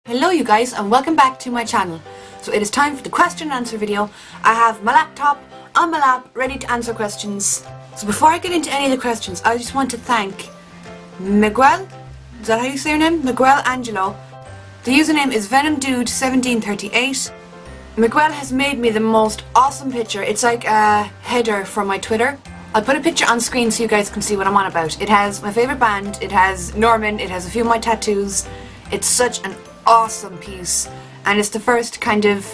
Hello you guys and welcome back to my channel. So it is time for the question and answer video. I have my laptop on my lap ready to answer questions. So before I get into any of the questions, I just want to thank Miguel, is that how you say your name? Miguel Angelo. The username is VenomDude1738. Miguel has made me the most awesome picture. It's like a header for my Twitter. I'll put a picture on screen so you guys can see what I'm on about. It has my favourite band, it has Norman, it has a few of my tattoos. It's such an awesome piece, and it's the first kind of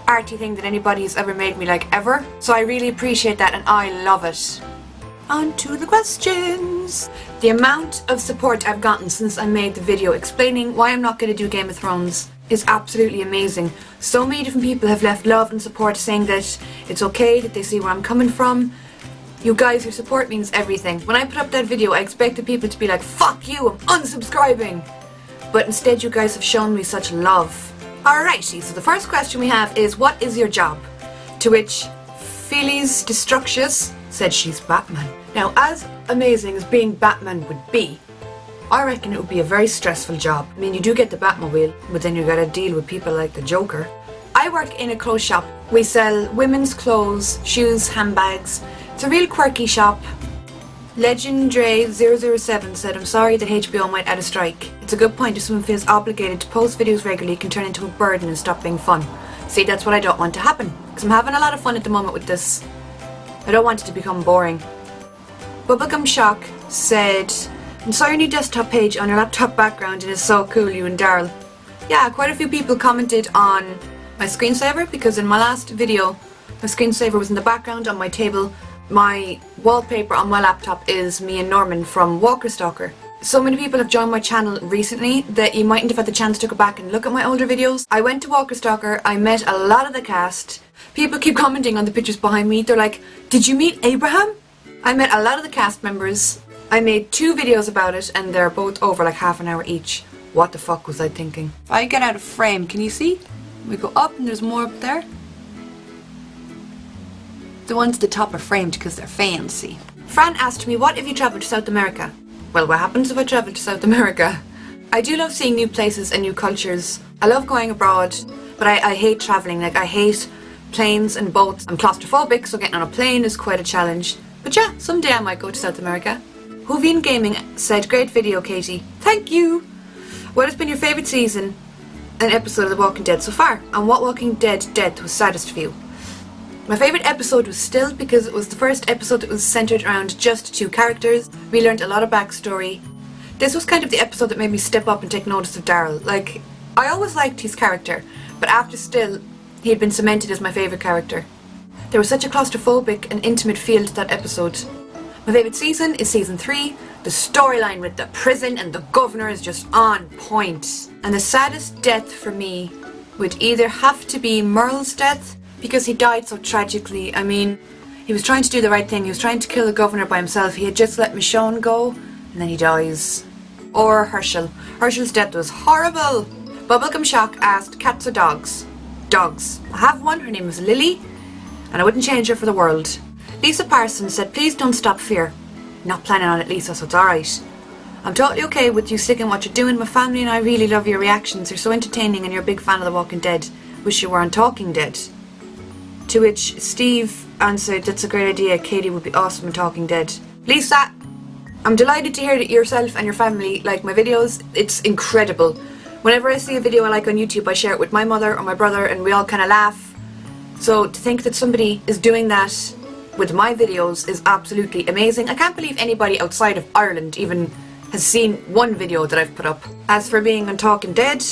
arty thing that anybody's ever made me, like, ever. So I really appreciate that and I love it. On to the questions. The amount of support I've gotten since I made the video explaining why I'm not going to do Game of Thrones is absolutely amazing. So many different people have left love and support, saying that it's okay, that they see where I'm coming from. You guys, your support means everything. When I put up that video, I expected people to be like, fuck you, I'm unsubscribing. But instead you guys have shown me such love. Alrighty, so the first question we have is, what is your job? To which Phyllis Destructious said she's Batman. Now, as amazing as being Batman would be, I reckon it would be a very stressful job. I mean, you do get the Batmobile, but then you gotta deal with people like the Joker. I work in a clothes shop. We sell women's clothes, shoes, handbags. It's a real quirky shop. Legendray007 said, I'm sorry that HBO might add a strike. It's a good point if someone feels obligated to post videos regularly, it can turn into a burden and stop being fun. See, that's what I don't want to happen, because I'm having a lot of fun at the moment with this. I don't want it to become boring. Bubblegum Shock said, I saw your new desktop page on your laptop background and it's so cool, you and Daryl. Yeah, quite a few people commented on my screensaver, because in my last video my screensaver was in the background on my table. My wallpaper on my laptop is me and Norman from Walker Stalker. So many people have joined my channel recently that you mightn't have had the chance to go back and look at my older videos. I went to Walker Stalker, I met a lot of the cast. People keep commenting on the pictures behind me. They're like, did you meet Abraham? I met a lot of the cast members. I made 2 videos about it and they're both over like half an hour each. What the fuck was I thinking? If I get out of frame, can you see? We go up and there's more up there. The ones at the top are framed because they're fancy. Fran asked me, what if you travelled to South America? Well, what happens if I travel to South America? I do love seeing new places and new cultures. I love going abroad, but I hate travelling. Like, I hate planes and boats. I'm claustrophobic, so getting on a plane is quite a challenge. But yeah, someday I might go to South America. Hoovien Gaming said, great video, Katie. Thank you! What has been your favourite season and episode of The Walking Dead so far? And what Walking Dead death was saddest for you? My favourite episode was Still, because it was the first episode that was centred around just 2 characters. We learned a lot of backstory. This was kind of the episode that made me step up and take notice of Daryl. Like, I always liked his character, but after Still, he had been cemented as my favourite character. There was such a claustrophobic and intimate feel to that episode. My favourite season is season 3. The storyline with the prison and the governor is just on point. And the saddest death for me would either have to be Merle's death, because he died so tragically. I mean, he was trying to do the right thing. He was trying to kill the governor by himself. He had just let Michonne go, and then he dies. Or Herschel. Herschel's death was horrible. Bubblegum Shock asked, cats or dogs? Dogs. I have one. Her name is Lily, and I wouldn't change her for the world. Lisa Parsons said, please don't stop fear. Not planning on it, Lisa, so it's alright. I'm totally okay with you sticking what you're doing. My family and I really love your reactions. You're so entertaining and you're a big fan of The Walking Dead. Wish you were on Talking Dead. To which Steve answered, that's a great idea, Katie would be awesome in Talking Dead. Lisa, I'm delighted to hear that yourself and your family like my videos. It's incredible. Whenever I see a video I like on YouTube, I share it with my mother or my brother and we all kind of laugh. So to think that somebody is doing that with my videos is absolutely amazing. I can't believe anybody outside of Ireland even has seen one video that I've put up. As for being on Talking Dead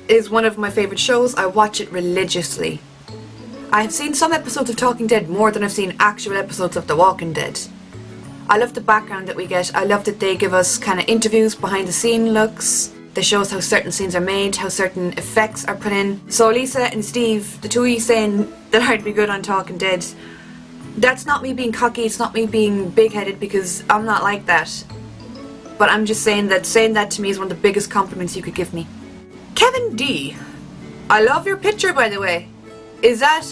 is one of my favourite shows. I watch it religiously. I have seen some episodes of Talking Dead more than I've seen actual episodes of The Walking Dead. I love the background that we get. I love that they give us kind of interviews, behind the scene looks. They show us how certain scenes are made, how certain effects are put in. So Lisa and Steve, the 2 of you saying that I'd be good on Talking Dead, that's not me being cocky, it's not me being big-headed, because I'm not like that. But I'm just saying that to me is one of the biggest compliments you could give me. Kevin D. I love your picture, by the way. Is that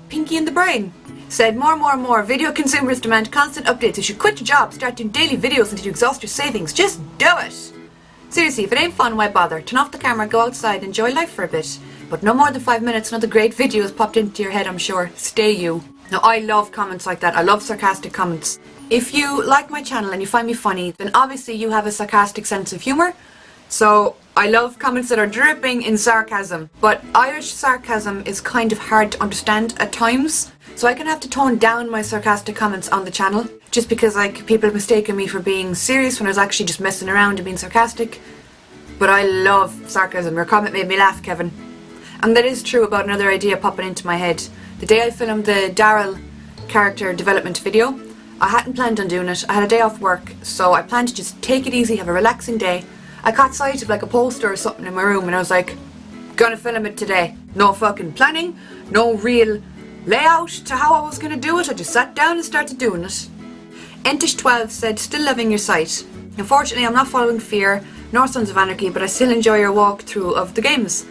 Pinky in the Brain? Said, more. Video consumers demand constant updates. You should quit your job, start doing daily videos until you exhaust your savings. Just do it. Seriously, if it ain't fun, why bother? Turn off the camera, go outside, enjoy life for a bit. But no more than 5 minutes, another great video has popped into your head, I'm sure. Stay you. Now, I love comments like that. I love sarcastic comments. If you like my channel and you find me funny, then obviously you have a sarcastic sense of humour. So, I love comments that are dripping in sarcasm. But Irish sarcasm is kind of hard to understand at times. So I can have to tone down my sarcastic comments on the channel. Just because, like, people have mistaken me for being serious when I was actually just messing around and being sarcastic. But I love sarcasm. Your comment made me laugh, Kevin. And that is true about another idea popping into my head. The day I filmed the Daryl character development video, I hadn't planned on doing it. I had a day off work, so I planned to just take it easy, have a relaxing day. I caught sight of like a poster or something in my room and I was like, gonna film it today. No fucking planning, no real layout to how I was gonna do it. I just sat down and started doing it. Entish12 said, still loving your site. Unfortunately, I'm not following Fear nor Sons of Anarchy, but I still enjoy your walkthrough of the games.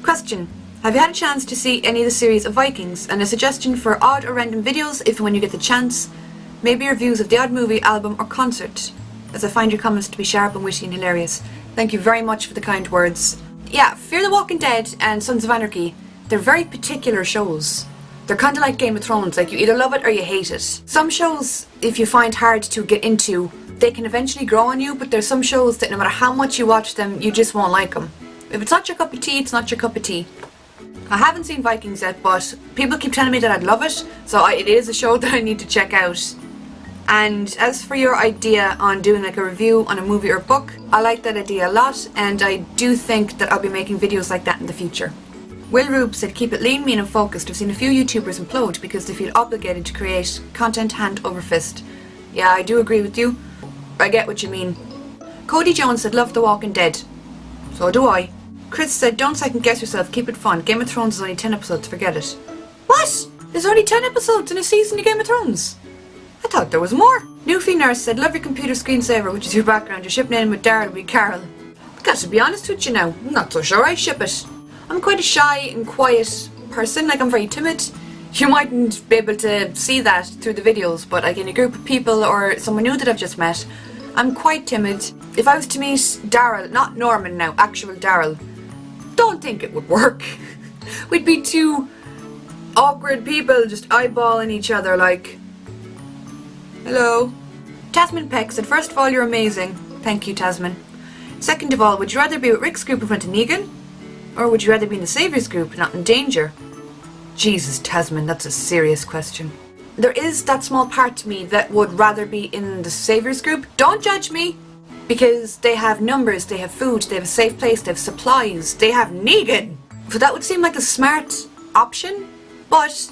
Question. Have you had a chance to see any of the series of Vikings? And a suggestion for odd or random videos if and when you get the chance. Maybe reviews of the odd movie, album or concert. As I find your comments to be sharp and witty and hilarious. Thank you very much for the kind words. Yeah, Fear the Walking Dead and Sons of Anarchy, they're very particular shows. They're kind of like Game of Thrones, like you either love it or you hate it. Some shows, if you find hard to get into, they can eventually grow on you, but there's some shows that no matter how much you watch them, you just won't like them. If it's not your cup of tea, it's not your cup of tea. I haven't seen Vikings yet, but people keep telling me that I'd love it, so it is a show that I need to check out. And as for your idea on doing like a review on a movie or book, I like that idea a lot, and I do think that I'll be making videos like that in the future. Will Rube said, keep it lean, mean and focused. I've seen a few YouTubers implode because they feel obligated to create content hand over fist. Yeah, I do agree with you. I get what you mean. Cody Jones said, love The Walking Dead. So do I. Chris said, don't second guess yourself, keep it fun. Game of Thrones is only 10 episodes, forget it. What? There's only 10 episodes in a season of Game of Thrones? I thought there was more. Newfie Nurse said, love your computer screensaver, which is your background. Your ship name with Daryl will be Carol. I got to be honest with you now, I'm not so sure I ship it. I'm quite a shy and quiet person, like I'm very timid. You mightn't be able to see that through the videos, but like in a group of people or someone new that I've just met, I'm quite timid. If I was to meet Daryl, not Norman now, actual Daryl, don't think it would work. We'd be two awkward people just eyeballing each other like, hello. Tasman Peck said, first of all, you're amazing. Thank you, Tasman. Second of all, would you rather be with Rick's group in front of Negan? Or would you rather be in the Saviour's group, not in danger? Jesus, Tasman, that's a serious question. There is that small part to me that would rather be in the Saviour's group. Don't judge me! Because they have numbers, they have food, they have a safe place, they have supplies, they have Negan! So that would seem like a smart option, but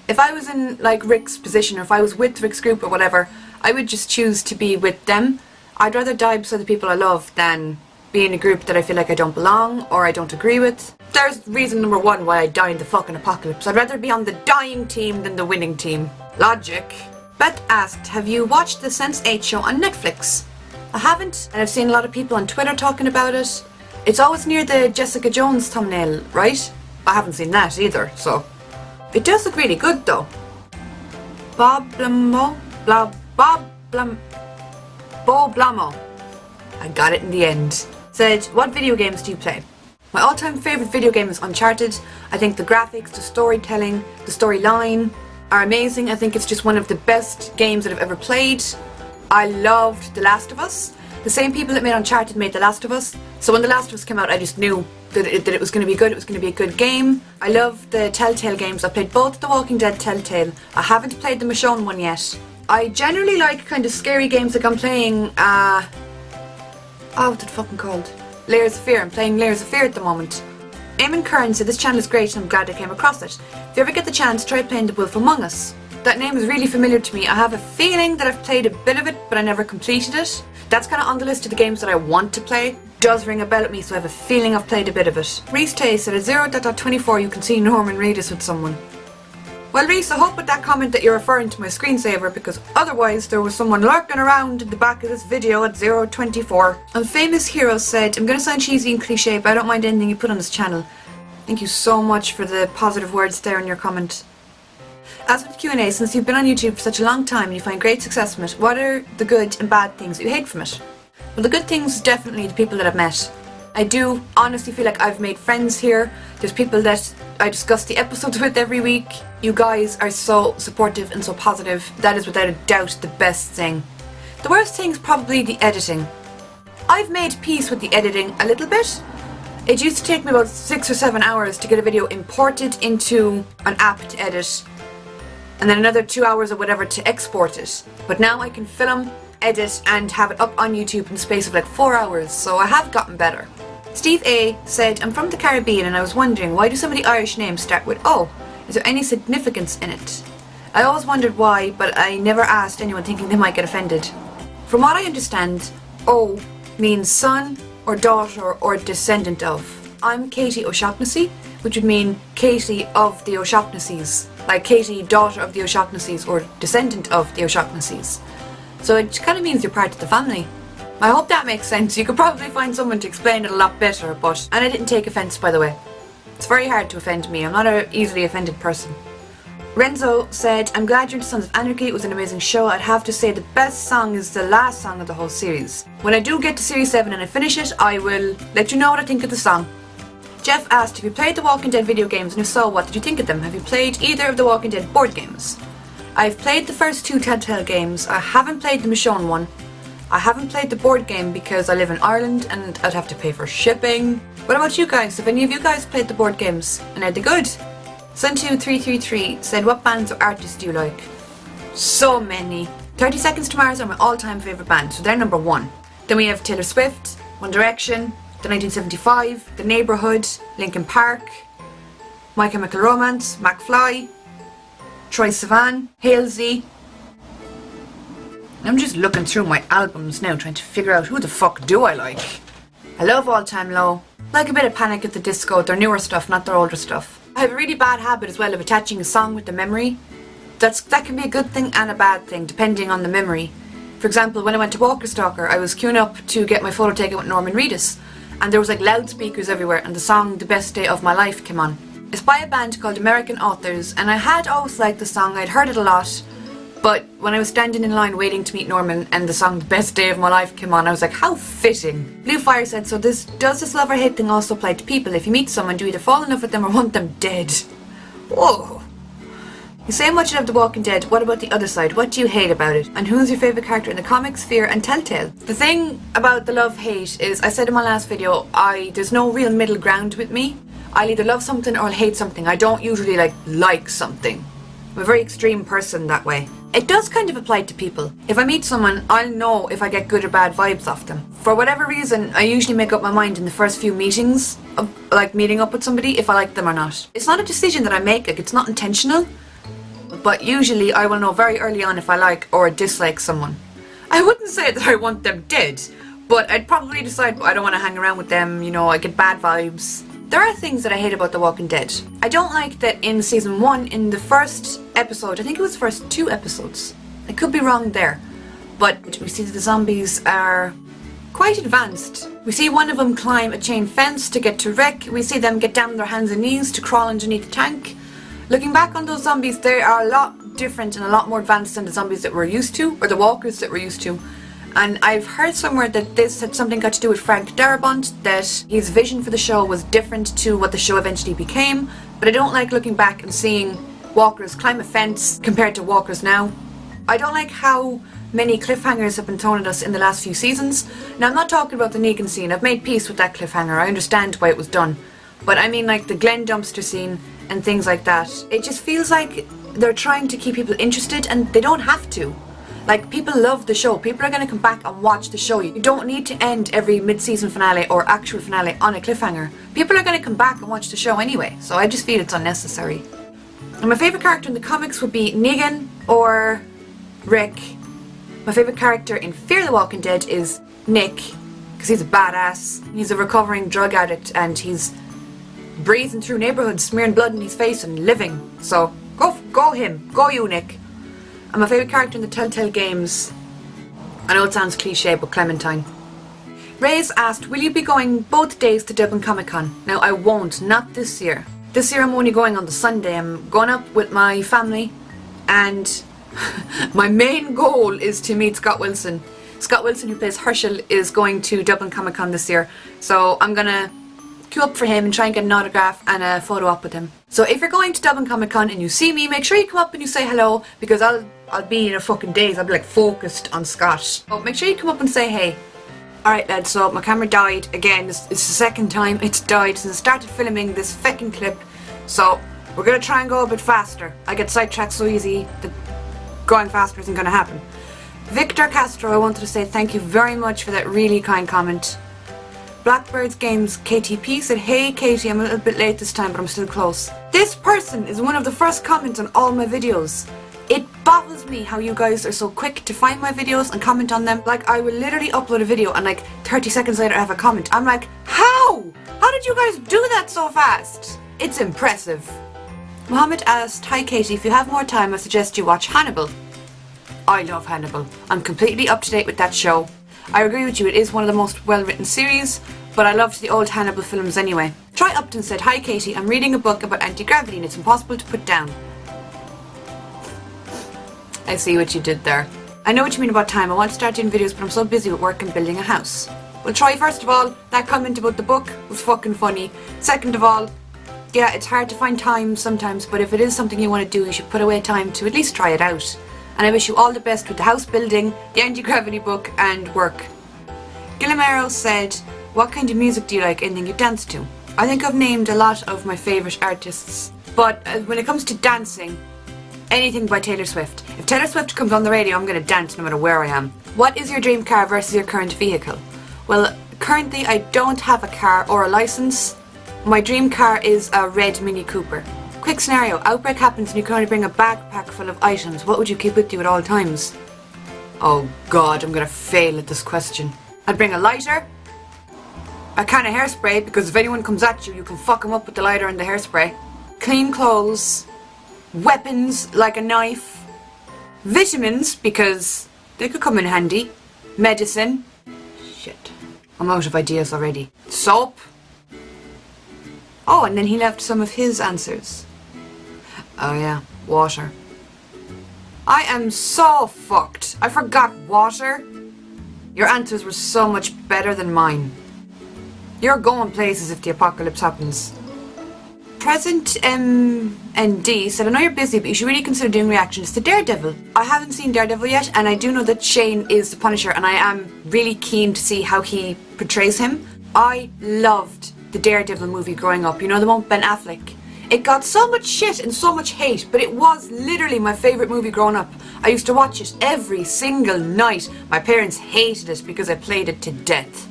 if I was in like Rick's position, or if I was with Rick's group or whatever, I would just choose to be with them. I'd rather die beside the people I love than be in a group that I feel like I don't belong or I don't agree with. There's reason number one why I'd die in the fucking apocalypse. I'd rather be on the dying team than the winning team. Logic. Beth asked, have you watched the Sense8 show on Netflix? I haven't, and I've seen a lot of people on Twitter talking about it. It's always near the Jessica Jones thumbnail, right? I haven't seen that either, so. It does look really good though. Bob Blamo? Bo Blamo. I got it in the end. Said, what video games do you play? My all-time favourite video game is Uncharted. I think the graphics, the storytelling, the storyline are amazing. I think it's just one of the best games that I've ever played. I loved The Last of Us. The same people that made Uncharted made The Last of Us. So when The Last of Us came out, I just knew that it was going to be good. It was going to be a good game. I love the Telltale games. I played both The Walking Dead Telltale. I haven't played the Michonne one yet. I generally like kind of scary games, like I'm playing, what's it fucking called? Layers of Fear. I'm playing Layers of Fear at the moment. Eamon Kern said, this channel is great and I'm glad I came across it. If you ever get the chance, try playing The Wolf Among Us. That name is really familiar to me. I have a feeling that I've played a bit of it, but I never completed it. That's kind of on the list of the games that I want to play. Does ring a bell at me, so I have a feeling I've played a bit of it. Reese Tay said, at 0.24 you can see Norman Reedus with someone. Well, Reese, I hope with that comment that you're referring to my screensaver, because otherwise there was someone lurking around in the back of this video at 0.24. And Famous Hero said, I'm going to sound cheesy and cliche, but I don't mind anything you put on this channel. Thank you so much for the positive words there in your comment. As with Q&A, since you've been on YouTube for such a long time and you find great success from it, what are the good and bad things that you hate from it? Well, the good things is definitely the people that I've met. I do honestly feel like I've made friends here. There's people that I discuss the episodes with every week. You guys are so supportive and so positive. That is without a doubt the best thing. The worst thing is probably the editing. I've made peace with the editing a little bit. It used to take me about 6 or 7 hours to get a video imported into an app to edit, and then another 2 hours or whatever to export it. But now I can film, edit and have it up on YouTube in the space of like 4 hours, so I have gotten better. Steve A said, I'm from the Caribbean and I was wondering, why do some of the Irish names start with O? Is there any significance in it? I always wondered why, but I never asked anyone thinking they might get offended. From what I understand, O means son or daughter or descendant of. I'm Katie O'Shaughnessy's, which would mean Katie of the O'Shaughnessy's, like Katie, daughter of the O'Shaughnessy's or descendant of the O'Shaughnessy's. So it kind of means you're part of the family. I hope that makes sense. You could probably find someone to explain it a lot better, and I didn't take offence, by the way. It's very hard to offend me. I'm not an easily offended person. Renzo said, I'm glad you're into Sons of Anarchy. It was an amazing show. I'd have to say the best song is the last song of the whole series. When I do get to series 7 and I finish it, I will let you know what I think of the song. Jeff asked, have you played the Walking Dead video games, and if so, what did you think of them? Have you played either of the Walking Dead board games? I've played the first 2 Telltale games. I haven't played the Michonne one. I haven't played the board game because I live in Ireland and I'd have to pay for shipping. What about you guys? Have any of you guys played the board games? And are they good? Sun2333 said, what bands or artists do you like? So many. 30 Seconds to Mars are my all-time favourite band, so they're number 1. Then we have Taylor Swift, One Direction, The 1975, The Neighbourhood, Linkin Park, My Chemical Romance, McFly, Troye Sivan, Halsey. I'm just looking through my albums now trying to figure out who the fuck do I like. I love All Time Low. Like a bit of Panic at the Disco, their newer stuff, not their older stuff. I have a really bad habit as well of attaching a song with the memory. That can be a good thing and a bad thing depending on the memory. For example, when I went to Walker Stalker, I was queuing up to get my photo taken with Norman Reedus, and there was like loudspeakers everywhere and the song The Best Day of My Life came on. It's by a band called American Authors, and I had always liked the song. I'd heard it a lot, but when I was standing in line waiting to meet Norman and the song The Best Day of My Life came on, I was like, how fitting. Blue Fire said, so does this love or hate thing also apply to people? If you meet someone, do you either fall in love with them or want them dead? Whoa. You say much of The Walking Dead, what about the other side? What do you hate about it? And who's your favourite character in the comics, Fear and Telltale? The thing about the love-hate is, I said in my last video, there's no real middle ground with me. I'll either love something or I'll hate something. I don't usually like something. I'm a very extreme person that way. It does kind of apply to people. If I meet someone, I'll know if I get good or bad vibes off them. For whatever reason, I usually make up my mind in the first few meetings of meeting up with somebody if I like them or not. It's not a decision that I make, it's not intentional, but usually I will know very early on if I like or dislike someone. I wouldn't say that I want them dead, but I'd probably decide I don't want to hang around with them, I get bad vibes. There are things that I hate about The Walking Dead. I don't like that in season 1, in the first episode, I think it was the first 2 episodes, I could be wrong there, but we see that the zombies are quite advanced. We see one of them climb a chain fence to get to Rick. We see them get down on their hands and knees to crawl underneath the tank. Looking back on those zombies, they are a lot different and a lot more advanced than the zombies that we're used to, or the walkers that we're used to. And I've heard somewhere that this had something got to do with Frank Darabont, that his vision for the show was different to what the show eventually became, but I don't like looking back and seeing walkers climb a fence compared to walkers now. I don't like how many cliffhangers have been thrown at us in the last few seasons. Now, I'm not talking about the Negan scene. I've made peace with that cliffhanger. I understand why it was done. But I mean like the Glen dumpster scene and things like that. It just feels like they're trying to keep people interested and they don't have to. Like, people love the show. People are going to come back and watch the show. You don't need to end every mid-season finale or actual finale on a cliffhanger. People are going to come back and watch the show anyway, so I just feel it's unnecessary. And my favourite character in the comics would be Negan or Rick. My favourite character in Fear the Walking Dead is Nick, because he's a badass. He's a recovering drug addict and he's breezing through neighbourhoods, smearing blood in his face and living. So, go him. Go you, Nick. And my favourite character in the Telltale games, I know it sounds cliche, but Clementine. Reyes asked, will you be going both days to Dublin Comic Con? Now, I won't, not this year. This year I'm only going on the Sunday. I'm going up with my family and my main goal is to meet Scott Wilson. Scott Wilson, who plays Herschel, is going to Dublin Comic Con this year, so I'm gonna queue up for him and try and get an autograph and a photo op with him. So if you're going to Dublin Comic Con and you see me, make sure you come up and you say hello, because I'll be in a fucking daze. I'll be like focused on Scott. So make sure you come up and say hey. Alright lads, so my camera died again. It's the second time it's died since I started filming this feckin' clip. So we're gonna try and go a bit faster. I get sidetracked so easy that going faster isn't gonna happen. Victor Castro, I wanted to say thank you very much for that really kind comment. Blackbirds Games KTP said, hey Katie, I'm a little bit late this time, but I'm still close. This person is one of the first comments on all my videos. It baffles me how you guys are so quick to find my videos and comment on them. Like, I will literally upload a video and like 30 seconds later I have a comment. I'm like, how? How did you guys do that so fast? It's impressive. Mohammed asked, hi Katie, if you have more time I suggest you watch Hannibal. I love Hannibal. I'm completely up to date with that show. I agree with you, it is one of the most well written series, but I loved the old Hannibal films anyway. Troy Upton said, hi Katie, I'm reading a book about anti-gravity and it's impossible to put down. I see what you did there. I know what you mean about time. I want to start doing videos, but I'm so busy with work and building a house. Well Troy, first of all, that comment about the book was fucking funny. Second of all, yeah, it's hard to find time sometimes, but if it is something you want to do, you should put away time to at least try it out. And I wish you all the best with the house building, the anti-gravity book and work. Guillermo said, what kind of music do you like? Anything you dance to? I think I've named a lot of my favourite artists, but when it comes to dancing, anything by Taylor Swift. If Taylor Swift comes on the radio, I'm going to dance no matter where I am. What is your dream car versus your current vehicle? Well, currently I don't have a car or a licence. My dream car is a red Mini Cooper. Quick scenario, outbreak happens and you can only bring a backpack full of items. What would you keep with you at all times? Oh god, I'm gonna fail at this question. I'd bring a lighter, a can of hairspray, because if anyone comes at you, you can fuck them up with the lighter and the hairspray. Clean clothes, weapons like a knife, vitamins, because they could come in handy, medicine. Shit, I'm out of ideas already. Soap. Oh, and then he left some of his answers. Oh yeah, water. I am so fucked. I forgot water. Your answers were so much better than mine. You're going places if the apocalypse happens. Present MND said, I know you're busy, but you should really consider doing reactions to Daredevil. I haven't seen Daredevil yet, and I do know that Shane is the Punisher, and I am really keen to see how he portrays him. I loved the Daredevil movie growing up, you know, the one with Ben Affleck. It got so much shit and so much hate, but it was literally my favourite movie growing up. I used to watch it every single night. My parents hated it because I played it to death.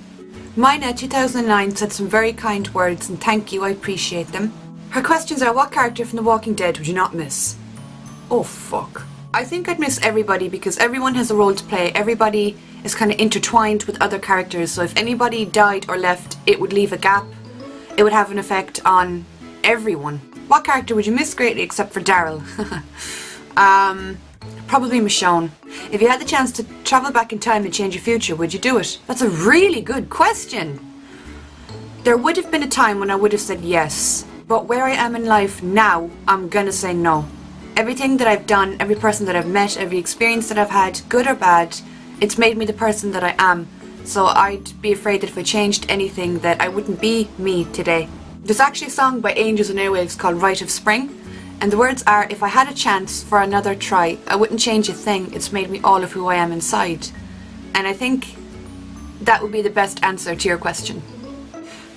Mina 2009 said some very kind words and thank you, I appreciate them. Her questions are, what character from The Walking Dead would you not miss? Oh fuck. I think I'd miss everybody because everyone has a role to play. Everybody is kind of intertwined with other characters, so if anybody died or left, it would leave a gap. It would have an effect on everyone. What character would you miss greatly except for Daryl? Probably Michonne. If you had the chance to travel back in time and change your future, would you do it? That's a really good question. There would have been a time when I would have said yes, but where I am in life now, I'm gonna say no. Everything that I've done, every person that I've met, every experience that I've had, good or bad, it's made me the person that I am. So I'd be afraid that if I changed anything that I wouldn't be me today. There's actually a song by Angels and Airwaves called Rite of Spring, and the words are, if I had a chance for another try, I wouldn't change a thing, it's made me all of who I am inside. And I think that would be the best answer to your question.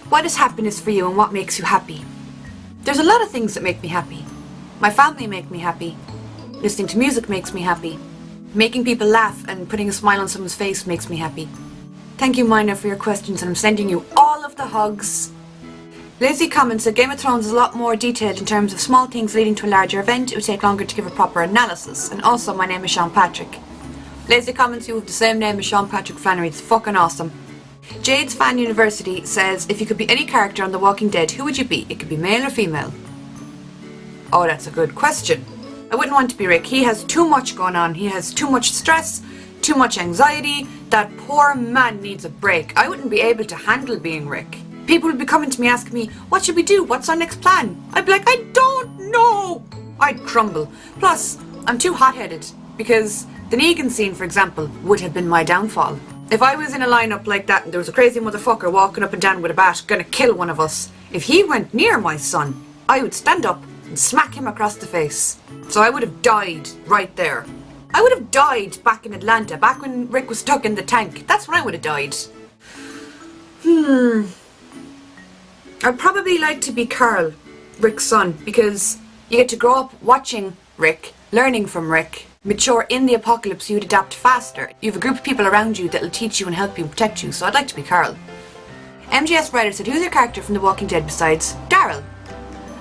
What is happiness for you and what makes you happy? There's a lot of things that make me happy. My family make me happy. Listening to music makes me happy. Making people laugh and putting a smile on someone's face makes me happy. Thank you, Mina, for your questions, and I'm sending you all of the hugs. Lazy comments that Game of Thrones is a lot more detailed in terms of small things leading to a larger event. It would take longer to give a proper analysis. And also, my name is Sean Patrick. Lazy comments, you have the same name as Sean Patrick Flannery. It's fucking awesome. Jade's Fan University says, if you could be any character on The Walking Dead, who would you be? It could be male or female. Oh, that's a good question. I wouldn't want to be Rick. He has too much going on. He has too much stress, too much anxiety. That poor man needs a break. I wouldn't be able to handle being Rick. People would be coming to me asking me, what should we do? What's our next plan? I'd be like, I don't know. I'd crumble. Plus, I'm too hot-headed. because the Negan scene, for example, would have been my downfall. If I was in a lineup like that and there was a crazy motherfucker walking up and down with a bat gonna kill one of us, if he went near my son, I would stand up and smack him across the face. So I would have died right there. I would have died back in Atlanta, back when Rick was stuck in the tank. That's when I would have died. I'd probably like to be Carl, Rick's son, because you get to grow up watching Rick, learning from Rick. Mature in the apocalypse, you'd adapt faster. You have a group of people around you that'll teach you and help you and protect you, so I'd like to be Carl. MGS Writer said, who's your character from The Walking Dead besides Daryl?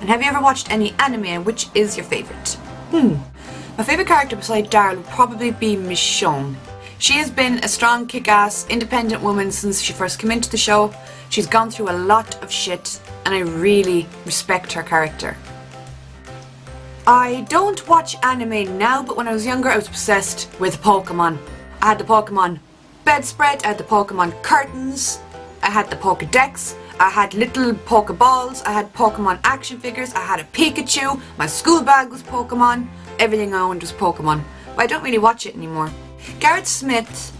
And have you ever watched any anime, and which is your favourite? My favourite character beside Daryl would probably be Michonne. She has been a strong, kick-ass, independent woman since she first came into the show. She's gone through a lot of shit, and I really respect her character. I don't watch anime now, but when I was younger I was obsessed with Pokemon. I had the Pokemon bedspread, I had the Pokemon curtains, I had the Pokedex, I had little Pokeballs, I had Pokemon action figures, I had a Pikachu, my school bag was Pokemon, everything I owned was Pokemon. But I don't really watch it anymore. Garrett Smith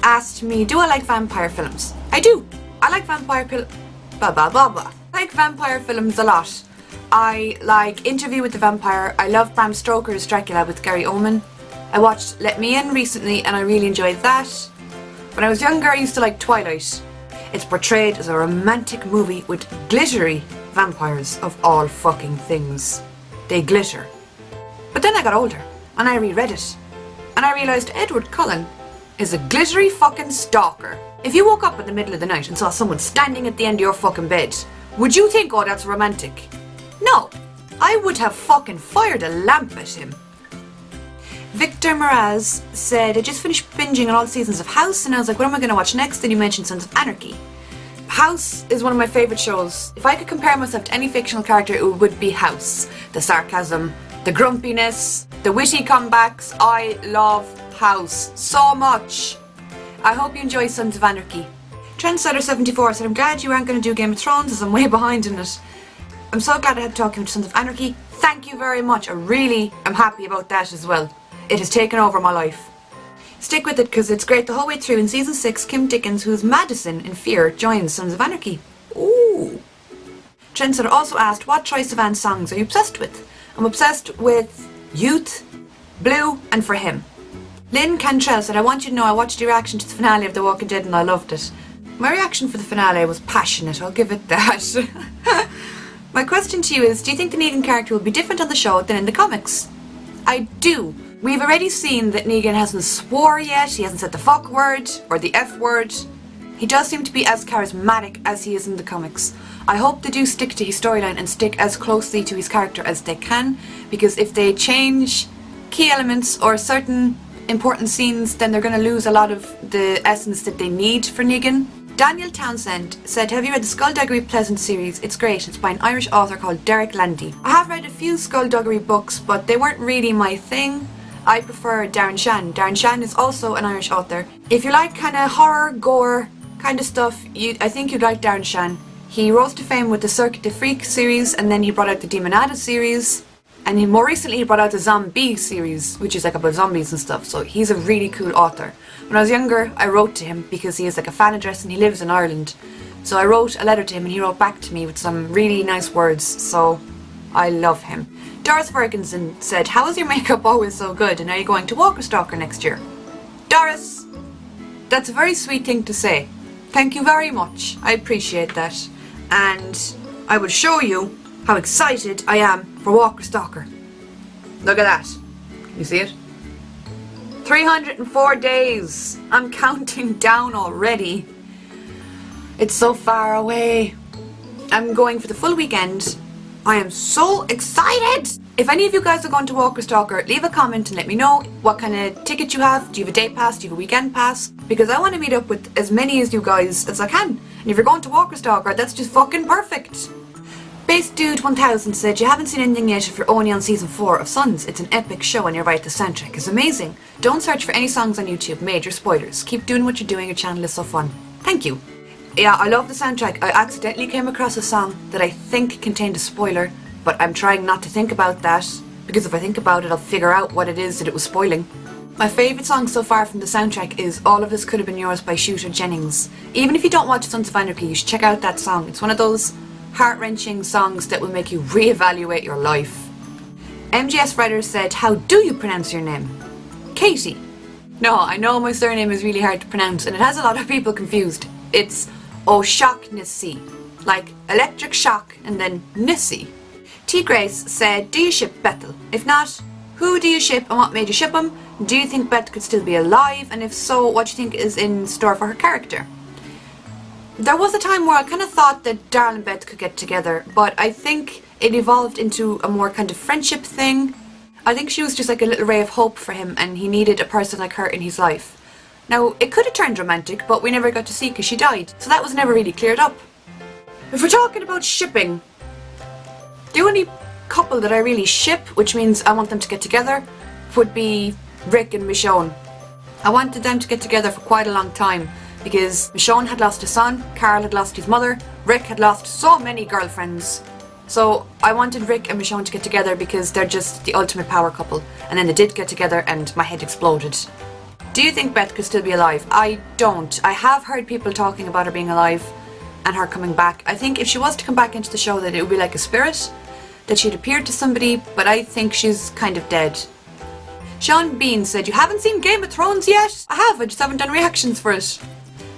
asked me, do I like vampire films? I do. I like vampire I like vampire films a lot. I like Interview with the Vampire. I love Bram Stoker's Dracula with Gary Oldman. I watched Let Me In recently and I really enjoyed that. When I was younger I used to like Twilight. It's portrayed as a romantic movie with glittery vampires of all fucking things. They glitter. But then I got older and I reread it and I realised Edward Cullen is a glittery fucking stalker. If you woke up in the middle of the night and saw someone standing at the end of your fucking bed, would you think, oh, that's romantic? No, I would have fucking fired a lamp at him. Victor Moraz said, I just finished binging on all seasons of House and I was like, what am I going to watch next? Then you mentioned Sons of Anarchy. House is one of my favourite shows. If I could compare myself to any fictional character, it would be House. The sarcasm, the grumpiness, the witty comebacks. I love House so much. I hope you enjoy Sons of Anarchy. Trendsetter74 said, I'm glad you aren't going to do Game of Thrones as I'm way behind in it. I'm so glad I had to talk to you about Sons of Anarchy. Thank you very much. I really am happy about that as well. It has taken over my life. Stick with it because it's great the whole way through. In season 6, Kim Dickens, who's Madison in Fear, joins Sons of Anarchy. Ooh. Trendsetter also asked, what Troye Sivan songs are you obsessed with? I'm obsessed with Youth, Blue, and For Him. Lynn Cantrell said, I want you to know I watched your reaction to the finale of The Walking Dead and I loved it. My reaction for the finale was passionate, I'll give it that. My question to you is, do you think the Negan character will be different on the show than in the comics? I do. We've already seen that Negan hasn't swore yet, he hasn't said the fuck word or the F word. He does seem to be as charismatic as he is in the comics. I hope they do stick to his storyline and stick as closely to his character as they can, because if they change key elements or certain important scenes, then they're going to lose a lot of the essence that they need for Negan. Daniel Townsend said, have you read the Skullduggery Pleasant series? It's great. It's by an Irish author called Derek Landy. I have read a few Skullduggery books, but they weren't really my thing. I prefer Darren Shan. Darren Shan is also an Irish author. If you like kind of horror, gore kind of stuff, I think you'd like Darren Shan. He rose to fame with the Circuit de Freak series, and then he brought out the Demonada series. And more recently he brought out the Zombie series, which is like about zombies and stuff, so he's a really cool author. When I was younger, I wrote to him because he has like a fan address and he lives in Ireland. So I wrote a letter to him and he wrote back to me with some really nice words, so I love him. Doris Ferguson said, how is your makeup always so good and are you going to Walker Stalker next year? Doris, that's a very sweet thing to say. Thank you very much, I appreciate that. And I will show you how excited I am for Walker Stalker. Look at that. You see it? 304 days. I'm counting down already. It's so far away. I'm going for the full weekend. I am so excited. If any of you guys are going to Walker Stalker, leave a comment and let me know what kind of ticket you have. Do you have a day pass? Do you have a weekend pass? Because I want to meet up with as many of you guys as I can. And if you're going to Walker Stalker, that's just fucking perfect. Base Dude 1000 said, you haven't seen anything yet if you're only on season 4 of Sons. It's an epic show and you're right, the soundtrack is amazing. Don't search for any songs on YouTube, major spoilers. Keep doing what you're doing, your channel is so fun. Thank you. Yeah, I love the soundtrack. I accidentally came across a song that I think contained a spoiler, but I'm trying not to think about that because if I think about it, I'll figure out what it is that it was spoiling. My favourite song so far from the soundtrack is All of This Could Have Been Yours by Shooter Jennings. Even if you don't watch Sons of Anarchy, you should check out that song. It's one of those heart-wrenching songs that will make you reevaluate your life. MGS Writer said, how do you pronounce your name? Katie. No, I know my surname is really hard to pronounce and it has a lot of people confused. It's O'Shaughnessy, like electric shock and then Nissy. T. Grace said, do you ship Bethel? If not, who do you ship and what made you ship him? Do you think Beth could still be alive? And if so, what do you think is in store for her character? There was a time where I kind of thought that Daryl and Beth could get together, but I think it evolved into a more kind of friendship thing. I think she was just like a little ray of hope for him and he needed a person like her in his life. Now, it could have turned romantic, but we never got to see because she died, so that was never really cleared up. If we're talking about shipping, the only couple that I really ship, which means I want them to get together, would be Rick and Michonne. I wanted them to get together for quite a long time because Michonne had lost a son, Carl had lost his mother, Rick had lost so many girlfriends. So I wanted Rick and Michonne to get together because they're just the ultimate power couple. And then they did get together and my head exploded. Do you think Beth could still be alive? I don't. I have heard people talking about her being alive and her coming back. I think if she was to come back into the show that it would be like a spirit, that she'd appeared to somebody, but I think she's kind of dead. Sean Bean said, you haven't seen Game of Thrones yet? I have, I just haven't done reactions for it.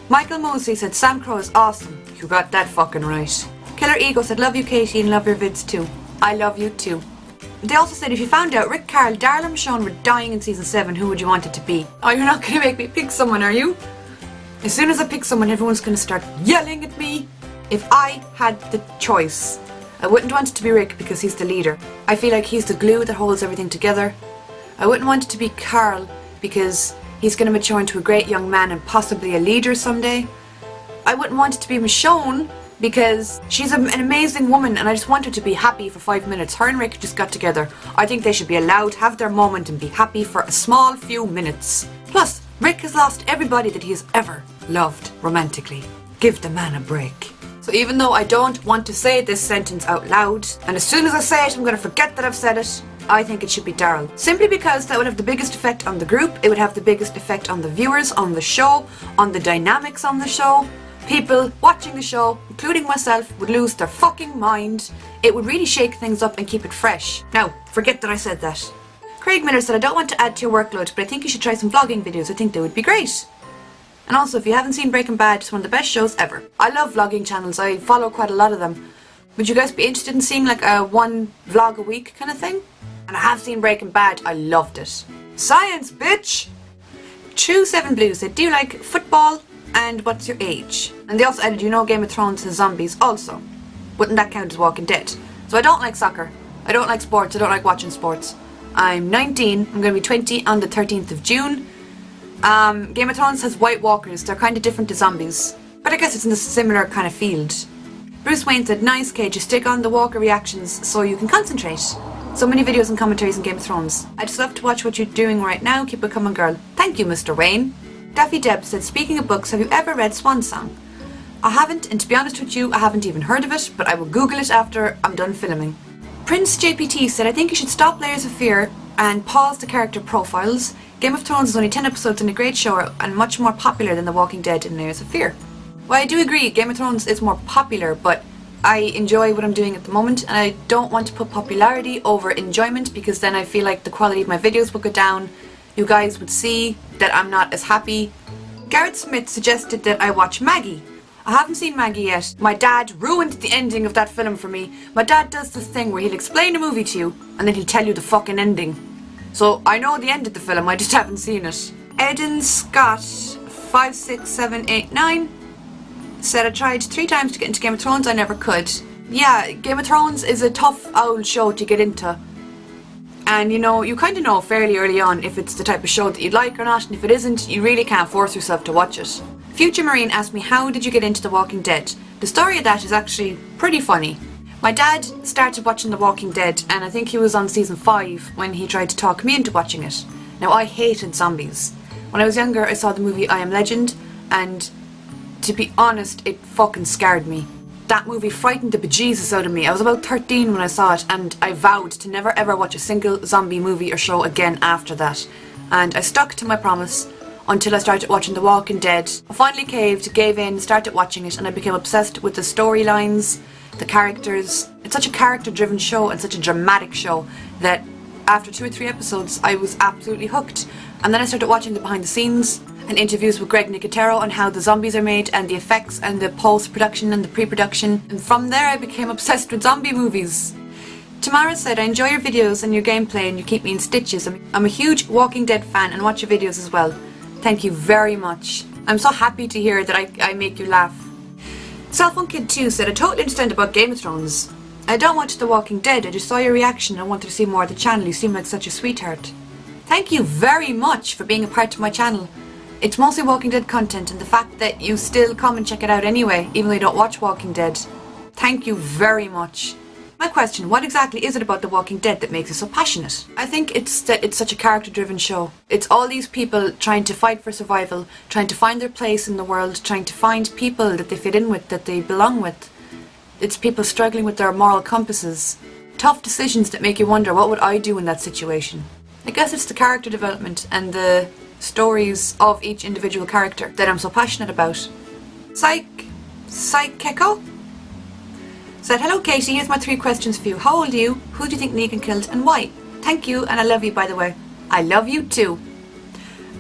Michael Mosley said, Sam Crow is awesome. You got that fucking right. Killer Ego said, love you Katie and love your vids too. I love you too. They also said, if you found out Rick, Carl, Daryl and Michonne were dying in season 7, who would you want it to be? Oh, you're not going to make me pick someone, are you? As soon as I pick someone, everyone's going to start yelling at me. If I had the choice, I wouldn't want it to be Rick because he's the leader. I feel like he's the glue that holds everything together. I wouldn't want it to be Carl because he's going to mature into a great young man and possibly a leader someday. I wouldn't want it to be Michonne because she's an amazing woman and I just want her to be happy for 5 minutes. Her and Rick just got together. I think they should be allowed to have their moment and be happy for a small few minutes. Plus, Rick has lost everybody that he has ever loved romantically. Give the man a break. So even though I don't want to say this sentence out loud, and as soon as I say it I'm going to forget that I've said it, I think it should be Daryl. Simply because that would have the biggest effect on the group, it would have the biggest effect on the viewers, on the show, on the dynamics on the show. People watching the show, including myself, would lose their fucking mind. It would really shake things up and keep it fresh. Now, forget that I said that. Craig Miller said, I don't want to add to your workload, but I think you should try some vlogging videos. I think they would be great. And also, if you haven't seen Breaking Bad, it's one of the best shows ever. I love vlogging channels. I follow quite a lot of them. Would you guys be interested in seeing like a one vlog a week kind of thing? And I have seen Breaking Bad. I loved it. Science, bitch! True 7 Blue said, do you like football and what's your age? And they also added, you know Game of Thrones and zombies also. Wouldn't that count as Walking Dead? So I don't like soccer. I don't like sports. I don't like watching sports. I'm 19. I'm going to be 20 on the 13th of June. Game of Thrones has White Walkers. They're kind of different to zombies. But I guess it's in a similar kind of field. Bruce Wayne said, nice Kate, just stick on the Walker reactions so you can concentrate. So many videos and commentaries in Game of Thrones. I'd just love to watch what you're doing right now. Keep it coming, girl. Thank you, Mr. Wayne. Daffy Deb said, speaking of books, have you ever read Swan Song? I haven't, and to be honest with you, I haven't even heard of it, but I will Google it after I'm done filming. Prince JPT said, I think you should stop Layers of Fear and pause the character profiles. Game of Thrones is only 10 episodes and a great show and much more popular than The Walking Dead and Layers of Fear. Well, I do agree, Game of Thrones is more popular, but I enjoy what I'm doing at the moment and I don't want to put popularity over enjoyment because then I feel like the quality of my videos would go down. You guys would see that I'm not as happy. Garrett Smith suggested that I watch Maggie. I haven't seen Maggie yet. My dad ruined the ending of that film for me. My dad does this thing where he'll explain a movie to you and then he'll tell you the fucking ending. So I know the end of the film, I just haven't seen it. Eden Scott 56789 said, I tried 3 times to get into Game of Thrones, I never could. Yeah, Game of Thrones is a tough old show to get into. And you know, you kind of know fairly early on if it's the type of show that you'd like or not, and if it isn't, you really can't force yourself to watch it. Future Marine asked me, how did you get into The Walking Dead? The story of that is actually pretty funny. My dad started watching The Walking Dead and I think he was on season 5 when he tried to talk me into watching it. Now I hated zombies. When I was younger I saw the movie I Am Legend and to be honest it fucking scared me. that movie frightened the bejesus out of me. I was about 13 when I saw it, and I vowed to never ever watch a single zombie movie or show again after that. And I stuck to my promise until I started watching The Walking Dead. I finally caved, gave in, started watching it, and I became obsessed with the storylines, the characters. It's such a character-driven show and such a dramatic show that after 2 or 3 episodes I was absolutely hooked. And then I started watching the behind the scenes and interviews with Greg Nicotero on how the zombies are made and the effects and the post-production and the pre-production. And from there I became obsessed with zombie movies. Tamara said, I enjoy your videos and your gameplay and you keep me in stitches. I'm a huge Walking Dead fan and watch your videos as well. Thank you very much. I'm so happy to hear that I make you laugh. Cellphone Kid 2 said, I totally understand about Game of Thrones. I don't watch The Walking Dead, I just saw your reaction and wanted to see more of the channel. You seem like such a sweetheart. Thank you very much for being a part of my channel. It's mostly Walking Dead content, and the fact that you still come and check it out anyway, even though you don't watch Walking Dead. Thank you very much. My question, what exactly is it about The Walking Dead that makes you so passionate? I think it's that it's such a character-driven show. It's all these people trying to fight for survival, trying to find their place in the world, trying to find people that they fit in with, that they belong with. It's people struggling with their moral compasses. Tough decisions that make you wonder, what would I do in that situation? I guess it's the character development and the stories of each individual character that I'm so passionate about. Psycheko said, hello Katie, here's my 3 questions for you. How old are you? Who do you think Negan killed and why? Thank you, and I love you, by the way. I love you too.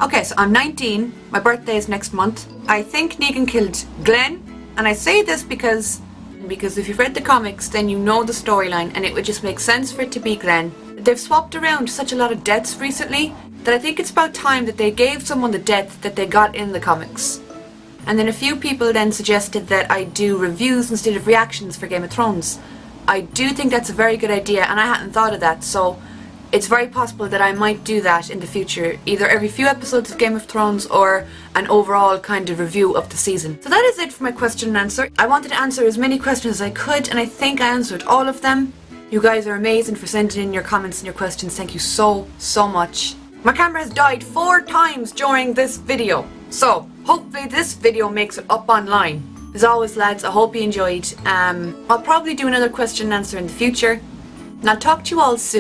Okay, so I'm 19, my birthday is next month. I think Negan killed Glenn, and I say this because if you've read the comics, then you know the storyline, and it would just make sense for it to be Glenn. They've swapped around such a lot of deaths recently that I think it's about time that they gave someone the death that they got in the comics. And then a few people then suggested that I do reviews instead of reactions for Game of Thrones. I do think that's a very good idea, and I hadn't thought of that, so it's very possible that I might do that in the future, either every few episodes of Game of Thrones or an overall kind of review of the season. So that is it for my question and answer. I wanted to answer as many questions as I could, and I think I answered all of them. You guys are amazing for sending in your comments and your questions. Thank you so much. My camera has died 4 times during this video, so hopefully this video makes it up online. As always lads, I hope you enjoyed. I'll probably do another question and answer in the future, and I'll talk to you all soon.